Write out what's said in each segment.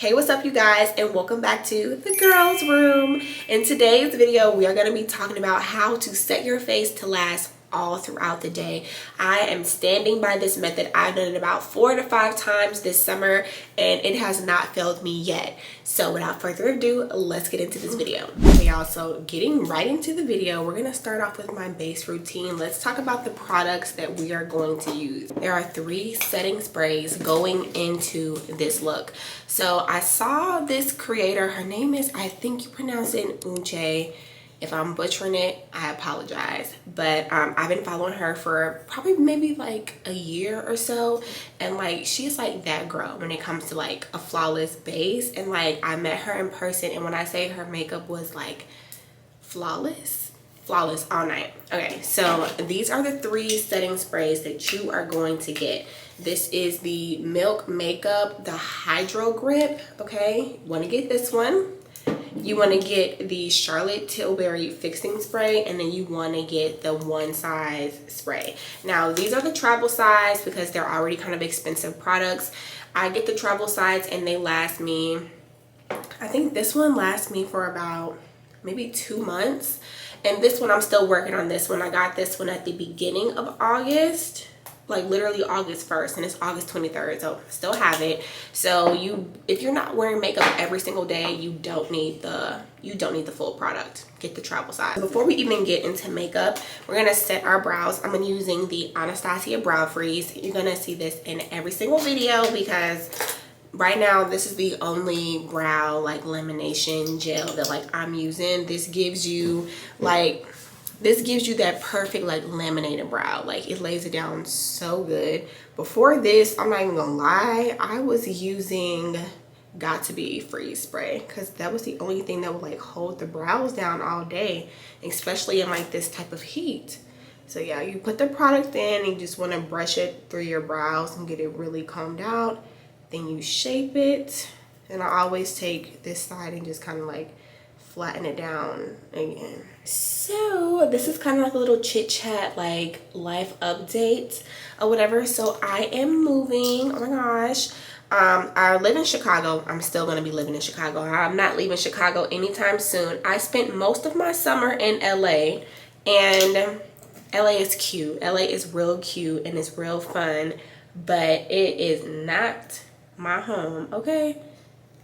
Hey, what's up you guys, and welcome back to the girls room. In today's video we are going to be talking about how to set your face to last all throughout the day. I am standing by this method. I've done it about 4 to 5 times this summer and it has not failed me yet. So without further ado, let's get into this video. Okay y'all, so getting right into the video, we're going to start off with my base routine. Let's talk about the products that we are going to use. There are 3 setting sprays going into this look. So I saw this creator, her name is, I think you pronounce it Unche. If I'm butchering it, I apologize. But I've been following her for probably maybe like a year or so. And like, she's like that girl when it comes to like a flawless base. And like, I met her in person. And when I say her makeup was like flawless all night. Okay, so these are the 3 setting sprays that you are going to get. This is the Milk Makeup, the Hydro Grip. Okay, you want to get this one. You want to get the Charlotte Tilbury Fixing Spray, and then you want to get the one size spray. Now, these are the travel size because they're already kind of expensive products. I get the travel size and they last me, I think this one lasts me for about maybe 2 months. And this one, I'm still working on this one. I got this one at the beginning of August. Like literally August 1st, and it's August 23rd, so still have it. So if you're not wearing makeup every single day, you don't need the full product. Get the travel size. Before we even get into makeup, we're gonna set our brows. I'm using the Anastasia Brow Freeze. You're gonna see this in every single video because right now this is the only brow like lamination gel that like I'm using. This gives you that perfect like laminated brow. Like it lays it down so good. Before this, I'm not even gonna lie, I was using Got to Be Freeze spray because that was the only thing that would like hold the brows down all day, especially in like this type of heat. So yeah, you put the product in and you just want to brush it through your brows and get it really combed out. Then you shape it, and I always take this side and just kind of like flatten it down again. So this is kind of like a little chit chat, like life update or whatever. So I am moving. Oh my gosh. I live in Chicago. I'm still gonna be living in Chicago. I'm not leaving Chicago anytime soon. I spent most of my summer in LA, and LA is cute. LA is real cute and it's real fun, but it is not my home, okay?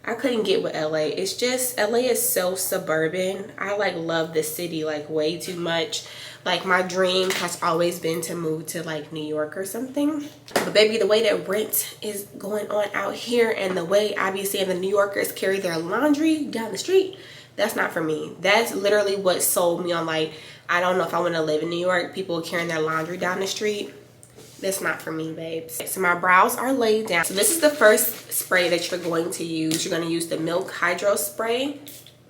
I couldn't get with LA. It's just, LA is so suburban. I like love the city like way too much. Like my dream has always been to move to like New York or something. But baby, the way that rent is going on out here and the way I be seeing the New Yorkers carry their laundry down the street, that's not for me. That's literally what sold me on like, I don't know if I want to live in New York. People carrying their laundry down the street. That's not for me, babes. So my brows are laid down. So this is the first spray that you're going to use. You're going to use the Milk Hydro Spray.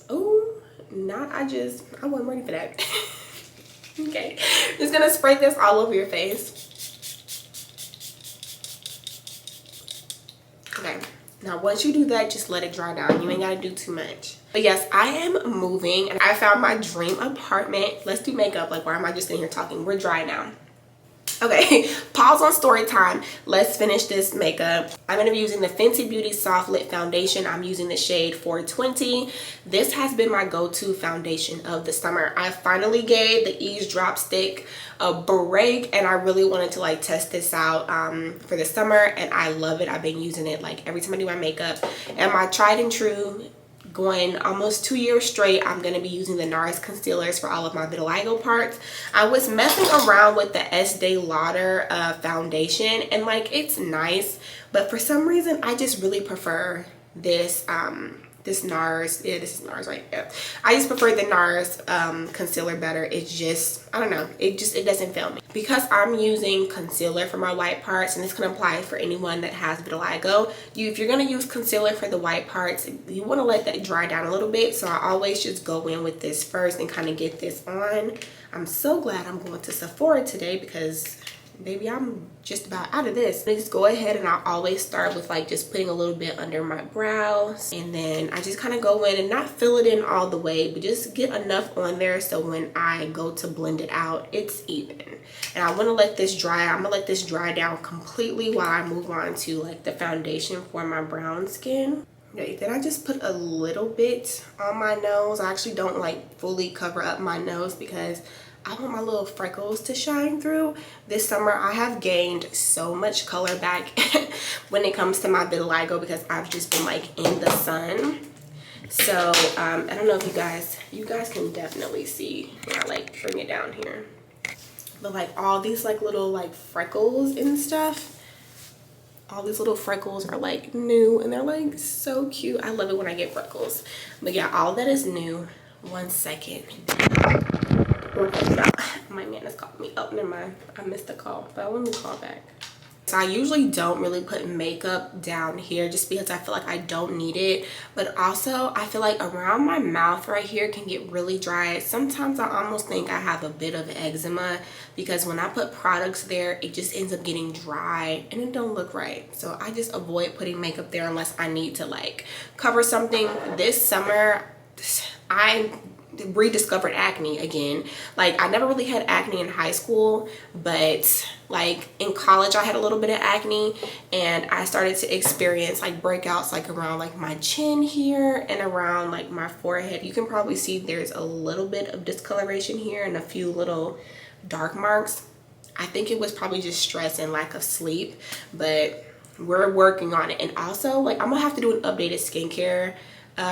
Oh, I wasn't ready for that. Okay, just gonna spray this all over your face. Okay, now once you do that, just let it dry down. You ain't gotta do too much. But yes, I am moving and I found my dream apartment. Let's do makeup. Like, why am I just sitting here talking? We're dry now. Okay, pause on story time. Let's finish this makeup. I'm going to be using the Fenty Beauty Soft Lit Foundation. I'm using the shade 420. This has been my go-to foundation of the summer. I finally gave the Eavesdrop Stick a break and I really wanted to like test this out for the summer, and I love it. I've been using it like every time I do my makeup, and my tried and true, going almost 2 years straight, I'm going to be using the NARS concealers for all of my vitiligo parts. I was messing around with the Estee Lauder foundation, and like it's nice, but for some reason I just really prefer this this NARS. Yeah, this is NARS, right? Yeah, I just prefer the NARS concealer better. It's just, I don't know, it doesn't fail me. Because I'm using concealer for my white parts, and this can apply for anyone that has vitiligo, if you're going to use concealer for the white parts, you want to let that dry down a little bit. So I always just go in with this first and kind of get this on. I'm so glad I'm going to Sephora today because baby, I'm just about out of this. I just go ahead and I always start with like just putting a little bit under my brows, and then I just kind of go in and not fill it in all the way, but just get enough on there so when I go to blend it out, it's even. And I want to let this dry. I'm gonna let this dry down completely while I move on to like the foundation for my brown skin. Okay, then I just put a little bit on my nose. I actually don't like fully cover up my nose because I want my little freckles to shine through. This summer I have gained so much color back when it comes to my vitiligo because I've just been like in the sun. So I don't know if you guys can definitely see when I like bring it down here, but like all these like little like freckles and stuff, all these little freckles are like new and they're like so cute. I love it when I get freckles. But yeah, all that is new. 1 second. My man has called me. Oh, never mind. I missed the call, but let me call back. So I usually don't really put makeup down here just because I feel like I don't need it. But also I feel like around my mouth right here can get really dry. Sometimes I almost think I have a bit of eczema because when I put products there, it just ends up getting dry and it don't look right. So I just avoid putting makeup there unless I need to like cover something. This summer, I rediscovered acne again. Like I never really had acne in high school, but like in college I had a little bit of acne and I started to experience like breakouts like around like my chin here and around like my forehead. You can probably see there's a little bit of discoloration here and a few little dark marks. I think it was probably just stress and lack of sleep, but we're working on it. And also like I'm gonna have to do an updated skincare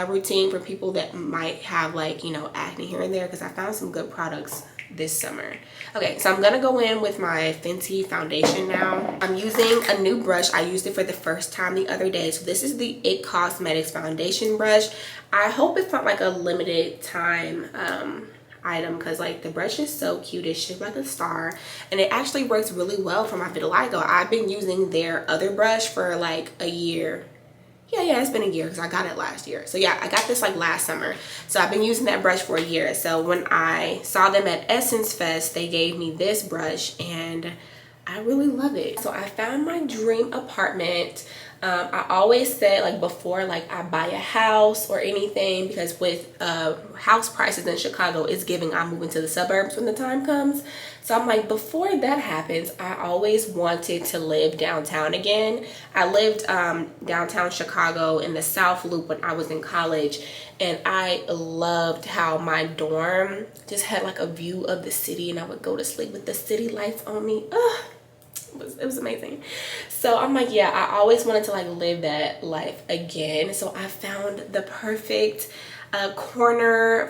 routine for people that might have like, you know, acne here and there because I found some good products this summer. Okay, so I'm gonna go in with my Fenty foundation now. I'm using a new brush. I used it for the first time the other day. So this is the It Cosmetics foundation brush. I hope it's not like a limited time item because like the brush is so cute. It's shaped like a star and it actually works really well for my vitiligo. I've been using their other brush for like a year. Yeah, it's been a year because I got it last year. So yeah, I got this like last summer. So I've been using that brush for a year. So when I saw them at Essence Fest, they gave me this brush and I really love it. So I found my dream apartment. I always said like before like I buy a house or anything because with house prices in Chicago, it's giving I'm moving to the suburbs when the time comes. So I'm like, before that happens, I always wanted to live downtown again. I lived downtown Chicago in the South Loop when I was in college, and I loved how my dorm just had like a view of the city, and I would go to sleep with the city lights on me. It was amazing. So I'm like, yeah, I always wanted to like live that life again. So I found the perfect corner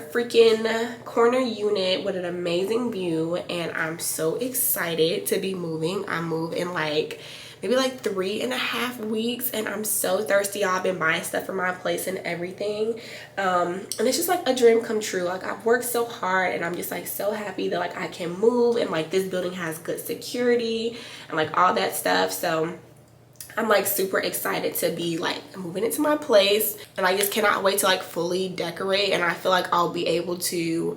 unit with an amazing view, and I'm so excited to be moving. I move in like maybe like 3.5 weeks, and I'm so thirsty. I've been buying stuff for my place and everything, and it's just like a dream come true. Like I've worked so hard and I'm just like so happy that like I can move, and like this building has good security and like all that stuff. So I'm like super excited to be like moving into my place, and I just cannot wait to like fully decorate. And I feel like I'll be able to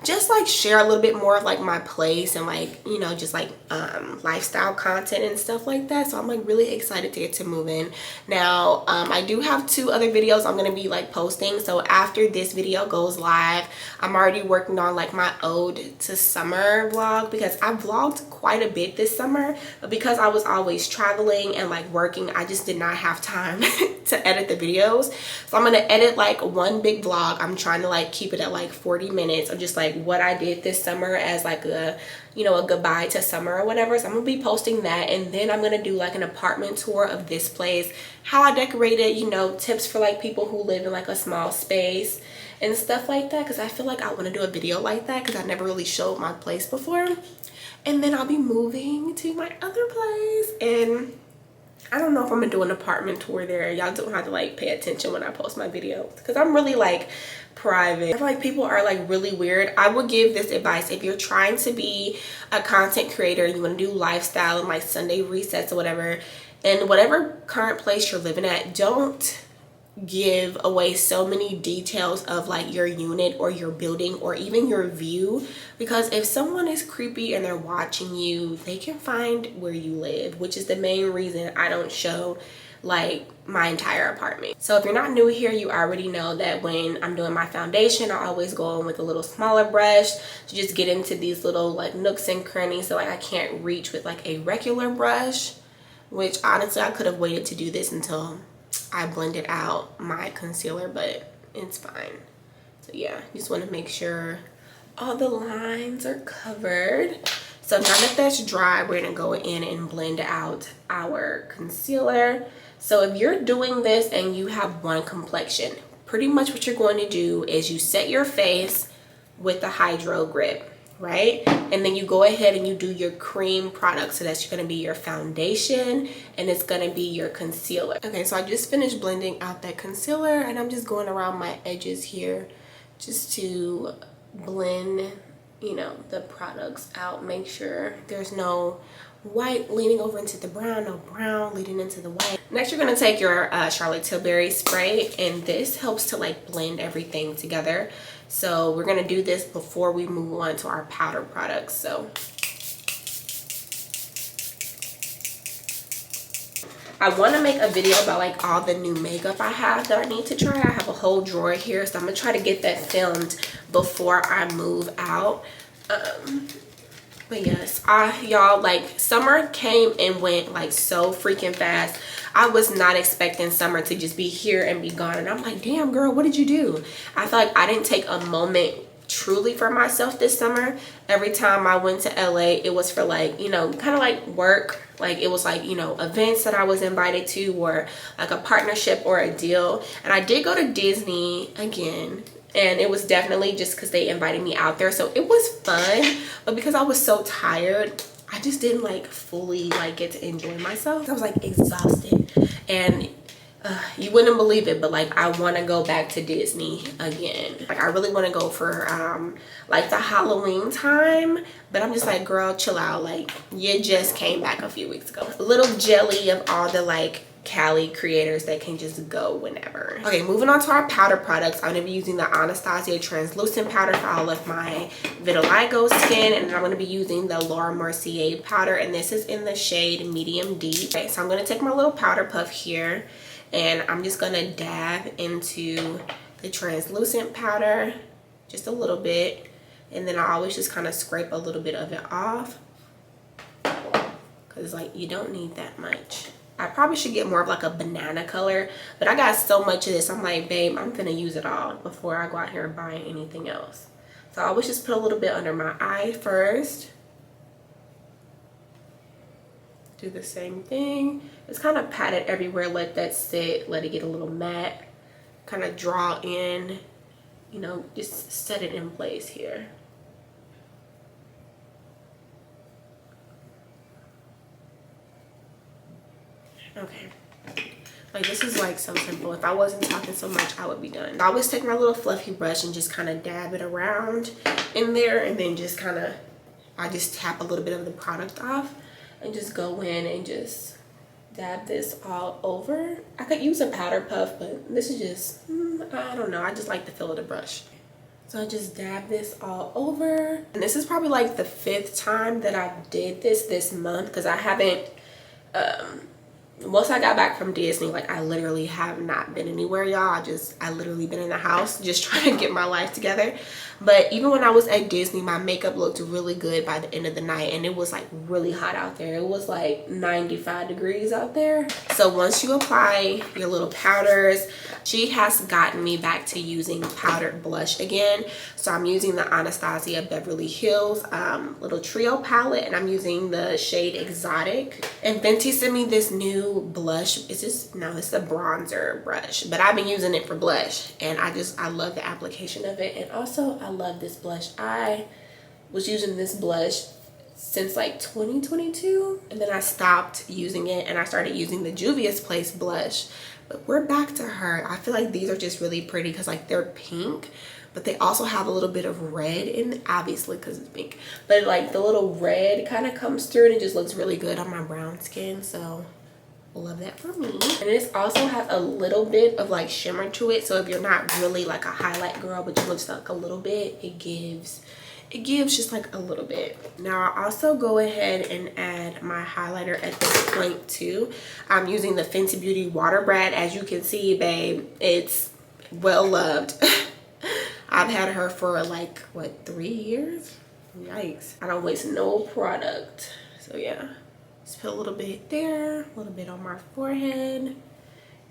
just like share a little bit more of like my place and like, you know, just like lifestyle content and stuff like that. So I'm like really excited to get to move in. Now I do have 2 other videos I'm gonna be like posting. So after this video goes live, I'm already working on like my ode to summer vlog because I vlogged quite a bit this summer, but because I was always traveling and like working, I just did not have time to edit the videos. So I'm gonna edit like one big vlog. I'm trying to like keep it at like 40 minutes of just like what I did this summer as like a, you know, a goodbye to summer or whatever. So I'm gonna be posting that, and then I'm gonna do like an apartment tour of this place, how I decorated, you know, tips for like people who live in like a small space and stuff like that, because I feel like I want to do a video like that because I never really showed my place before. And then I'll be moving to my other place, and I don't know if I'm gonna do an apartment tour there. Y'all don't have to like pay attention when I post my videos because I'm really like private. I feel like people are like really weird. I would give this advice if you're trying to be a content creator and you want to do lifestyle and like Sunday resets or whatever, and whatever current place you're living at, don't give away so many details of like your unit or your building or even your view, because if someone is creepy and they're watching you, they can find where you live, which is the main reason I don't show like my entire apartment. So if you're not new here, you already know that when I'm doing my foundation, I always go in with a little smaller brush to just get into these little like nooks and crannies so like I can't reach with like a regular brush, which honestly I could have waited to do this until I blended out my concealer, but it's fine. So yeah, just want to make sure all the lines are covered. So now that that's dry, we're gonna go in and blend out our concealer. So if you're doing this and you have one complexion, pretty much what you're going to do is you set your face with the hydro grip, right? And then you go ahead and you do your cream product. So that's gonna be your foundation and it's gonna be your concealer. Okay, so I just finished blending out that concealer and I'm just going around my edges here just to blend, you know, the products out. Make sure there's no white leaning over into the brown, no brown leading into the white. Next, you're gonna take your Charlotte Tilbury spray, and this helps to like blend everything together. So we're gonna do this before we move on to our powder products. So I want to make a video about like all the new makeup I have that I need to try. I have a whole drawer here, so I'm gonna try to get that filmed before I move out. But yes, y'all, like summer came and went like so freaking fast. I was not expecting summer to just be here and be gone, and I'm like, damn girl, what did you do? I feel like I didn't take a moment truly for myself this summer. Every time I went to LA, it was for like, you know, kind of like work. Like it was like, you know, events that I was invited to, or like a partnership or a deal. And I did go to Disney again, and it was definitely just because they invited me out there, so it was fun. But because I was so tired, I just didn't like fully like get to enjoy myself. I was like exhausted, and you wouldn't believe it, but like I want to go back to Disney again. Like I really want to go for like the Halloween time, but I'm just like, girl, chill out. Like you just came back a few weeks ago. A little jelly of all the like Cali creators that can just go whenever. Okay, moving on to our powder products. I'm gonna be using the Anastasia translucent powder for all of my vitiligo skin, and then I'm gonna be using the Laura Mercier powder, and this is in the shade medium deep. Okay, so I'm gonna take my little powder puff here, and I'm just gonna dab into the translucent powder just a little bit, and then I always just kind of scrape a little bit of it off, because like you don't need that much. I probably should get more of like a banana color, but I got so much of this, I'm like, babe, I'm gonna use it all before I go out here and buy anything else. So I always just put a little bit under my eye first. Do the same thing. Just kind of pat it everywhere, let that sit, let it get a little matte, kind of draw in, you know, just set it in place here. Okay, like this is like so simple. If I wasn't talking so much, I would be done. I always take my little fluffy brush and just kind of dab it around in there, and then just kind of, I just tap a little bit of the product off and just go in and just dab this all over. I could use a powder puff, but this is just, I don't know, I just like the feel of the brush. So I just dab this all over. And this is probably like the 5th time that I did this month, because I haven't, once I got back from Disney, like I literally have not been anywhere, y'all. I literally been in the house just trying to get my life together. But even when I was at Disney, my makeup looked really good by the end of the night, and it was like really hot out there. It was like 95 degrees out there. So once you apply your little powders, she has gotten me back to using powdered blush again. So I'm using the Anastasia Beverly Hills little trio palette, and I'm using the shade Exotic. And Fenty sent me this new blush. It's just, no, it's a bronzer brush, but I've been using it for blush, and I love the application of it. And also I love this blush. I was using this blush since like 2022, and then I stopped using it and I started using the Juvia's Place blush. But we're back to her. I feel like these are just really pretty because like they're pink, but they also have a little bit of red in, obviously because it's pink, but like the little red kind of comes through and it just looks really good on my brown skin. So love that for me. And this also has a little bit of like shimmer to it, so if you're not really like a highlight girl but you look like a little bit, it gives just like a little bit. Now I also go ahead and add my highlighter at this point too. I'm using the Fenty Beauty Water Brad. As you can see, babe, it's well loved. I've had her for like what, 3 years? Yikes. I don't waste no product. So yeah, just put a little bit there, a little bit on my forehead,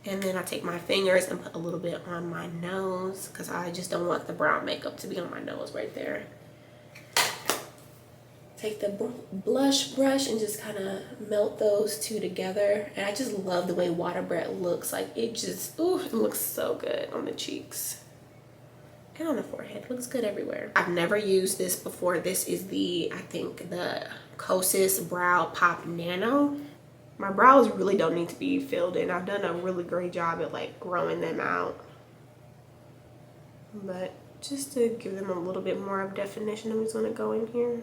And then I take my fingers and put a little bit on my nose because I just don't want the brown makeup to be on my nose right there. Take the blush brush and just kind of melt those two together. And I just love the way Water Bread looks. Like it just, ooh, it looks so good on the cheeks and on the forehead. It looks good everywhere. I've never used this before. This is I think the Kosas Brow Pop Nano. My brows really don't need to be filled in. I've done a really great job at like growing them out. But just to give them a little bit more of definition, I'm just gonna go in here.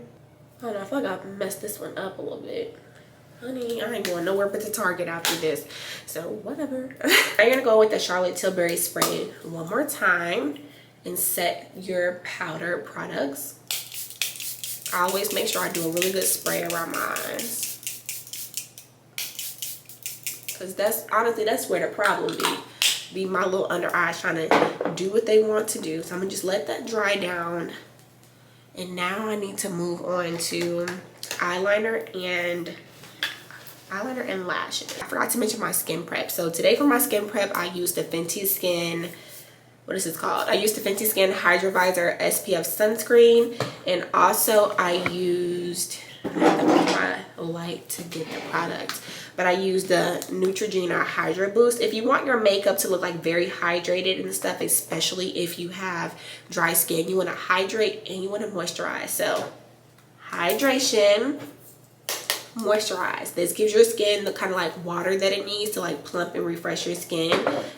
I don't know, I feel like I messed this one up a little bit. Honey, I ain't going nowhere but to Target after this. So whatever. I'm gonna go with the Charlotte Tilbury spray one more time and set your powder products. I always make sure I do a really good spray around my eyes. Cause that's honestly, that's where the problem be my little under eyes trying to do what they want to do. So I'm gonna just let that dry down. And now I need to move on to eyeliner and lashes. I forgot to mention my skin prep. So today for my skin prep, I used the Fenty Skin, what is this called? I used the Fenty Skin Hydra Visor SPF sunscreen. And also I used, I have to move my light to get the product. But I used the Neutrogena Hydra Boost. If you want your makeup to look like very hydrated and stuff, especially if you have dry skin, you want to hydrate and you want to moisturize. So hydration, moisturize. This gives your skin the kind of like water that it needs to like plump and refresh your skin.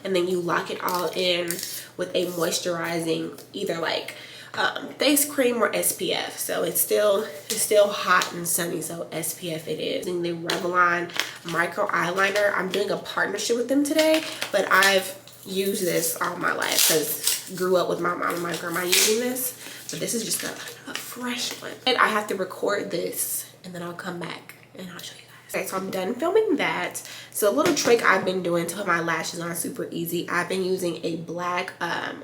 And then you lock it all in with a moisturizing either like face cream or SPF. So it's still hot and sunny, so SPF it is. Using the Revlon micro eyeliner. I'm doing a partnership with them today, but I've used this all my life because grew up with my mom and my grandma using this. But this is just a fresh one. And I have to record this and then I'll come back and I'll show you guys. Okay, so I'm done filming that. So a little trick I've been doing to put my lashes on super easy. I've been using a black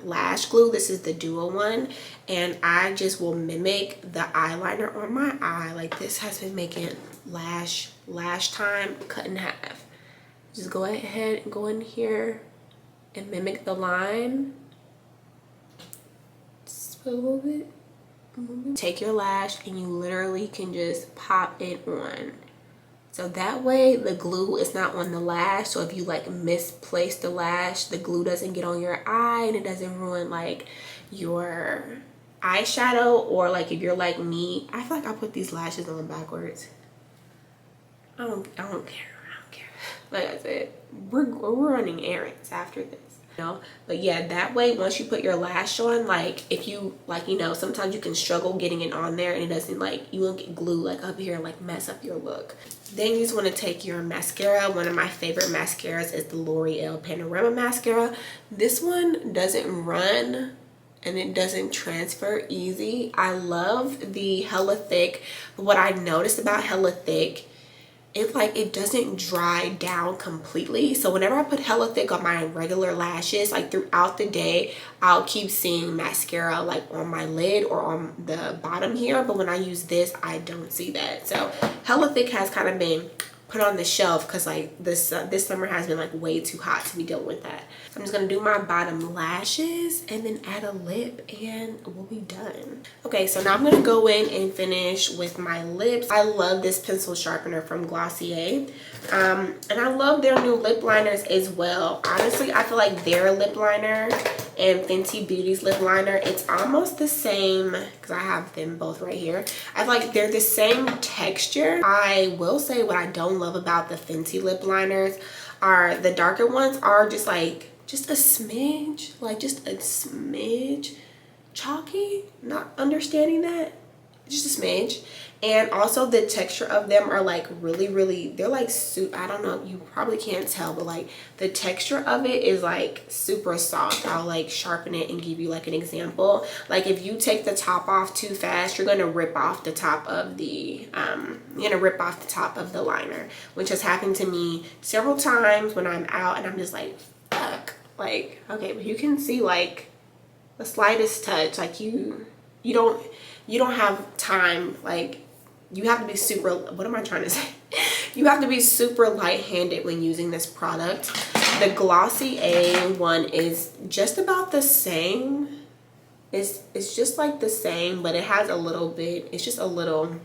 lash glue. This is the Duo one. And I just will mimic the eyeliner on my eye. Like this has been making lash time cut in half. Just go ahead and go in here and mimic the line. Just a little bit. Take your lash and you literally can just pop it on. So that way the glue is not on the lash. So if you like misplace the lash, the glue doesn't get on your eye and it doesn't ruin like your eyeshadow. Or like if you're like me, I feel like I put these lashes on backwards. I don't care. Like I said, we're running errands after this. But yeah, that way once you put your lash on, like if you like, you know, sometimes you can struggle getting it on there and it doesn't like, you won't get glue like up here and like mess up your look. Then you just want to take your mascara. One of my favorite mascaras is the L'Oreal Panorama mascara. This one doesn't run and it doesn't transfer easy. I love the Hella Thick. What I noticed about Hella Thick, it's like it doesn't dry down completely. So whenever I put Hella Thick on my regular lashes, like throughout the day, I'll keep seeing mascara like on my lid or on the bottom here. But when I use this, I don't see that. So Hella Thick has kind of been put on the shelf because like this summer has been like way too hot to be dealing with that. I'm just gonna do my bottom lashes and then add a lip and we'll be done. Okay, so now I'm gonna go in and finish with my lips. I love this pencil sharpener from Glossier. And I love their new lip liners as well. Honestly, I feel like their lip liner and Fenty Beauty's lip liner, it's almost the same because I have them both right here. I feel like they're the same texture. I will say what I don't love about the Fenty lip liners are the darker ones are just like just a smidge chalky. Not understanding that, just a smidge. And also the texture of them are like really, they're like I don't know, you probably can't tell, but like the texture of it is like super soft. I'll like sharpen it and give you like an example. Like if you take the top off too fast, you're gonna rip off the top of the liner, which has happened to me several times when I'm out and I'm just like, fuck. Like, okay, but you can see like the slightest touch, like you don't have time, like you have to be super, what am I trying to say? You have to be super light-handed when using this product. The Glossier one is just about the same. It's just like the same, but it has a little bit, it's just a little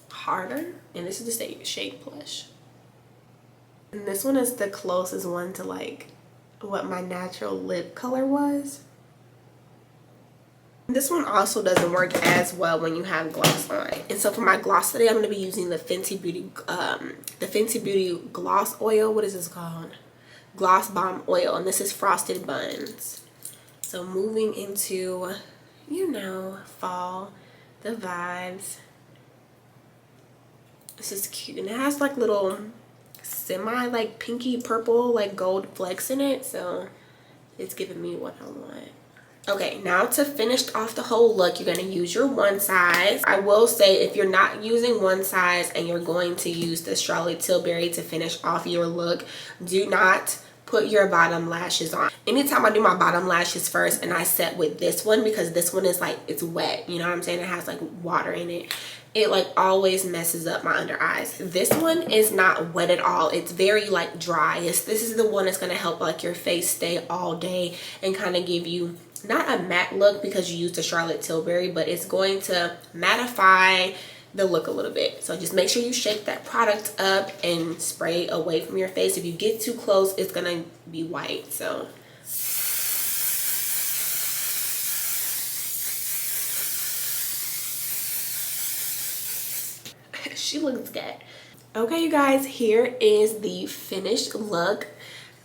harder. And this is the shade Plush. And this one is the closest one to like what my natural lip color was. This one also doesn't work as well when you have gloss on. And so for my gloss today, I'm going to be using the Fenty Beauty Gloss Oil. What is this called? Gloss Bomb Oil. And this is Frosted Buns. So moving into, you know, fall, the vibes. This is cute. And it has like little semi like pinky purple like gold flecks in it. So it's giving me what I want. Okay, now to finish off the whole look, you're going to use your one size. I will say if you're not using one size and you're going to use the Charlotte Tilbury to finish off your look, do not put your bottom lashes on. Anytime I do my bottom lashes first and I set with this one, because this one is like, it's wet, you know what I'm saying? It has like water in it. It like always messes up my under eyes. This one is not wet at all. It's very like dry. This is the one that's going to help like your face stay all day and kind of give you not a matte look because you used the Charlotte Tilbury, but it's going to mattify the look a little bit. So just make sure you shake that product up and spray away from your face. If you get too close, it's gonna be white. So she looks good. Okay, you guys, here is the finished look.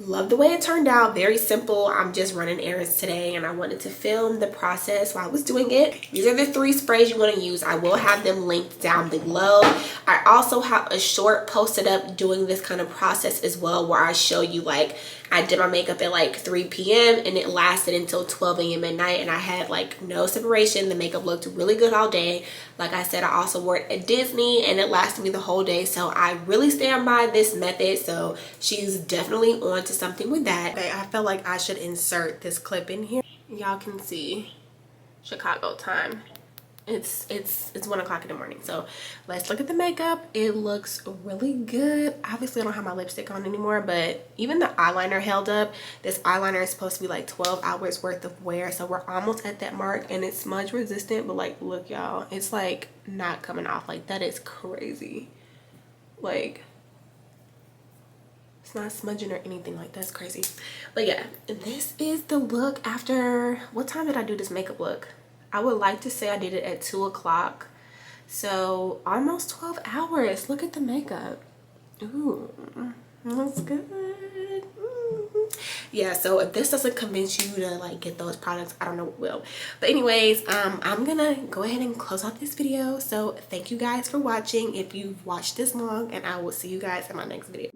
Love the way it turned out. Very simple. I'm just running errands today and I wanted to film the process while I was doing it. These are the 3 sprays you want to use. I will have them linked down below. I also have a short posted up doing this kind of process as well, where I show you like I did my makeup at like 3 p.m. and it lasted until 12 a.m. at night and I had like no separation. The makeup looked really good all day. Like I said, I also wore it at Disney and it lasted me the whole day. So I really stand by this method. So she's definitely on to something with that. Okay, I felt like I should insert this clip in here. Y'all can see Chicago time. It's 1 o'clock in the morning. So let's look at the makeup. It looks really good. Obviously I don't have my lipstick on anymore, but even the eyeliner held up. This eyeliner is supposed to be like 12 hours worth of wear, so we're almost at that mark and it's smudge resistant. But like, look y'all, it's like not coming off. Like that is crazy. Like it's not smudging or anything. Like that's crazy. But yeah, this is the look after, what time did I do this makeup look? I would like to say I did it at 2 o'clock. So almost 12 hours. Look at the makeup. Ooh, that's good. Yeah, so if this doesn't convince you to like get those products, I don't know what will. But anyways, I'm gonna go ahead and close out this video. So thank you guys for watching if you've watched this long, and I will see you guys in my next video.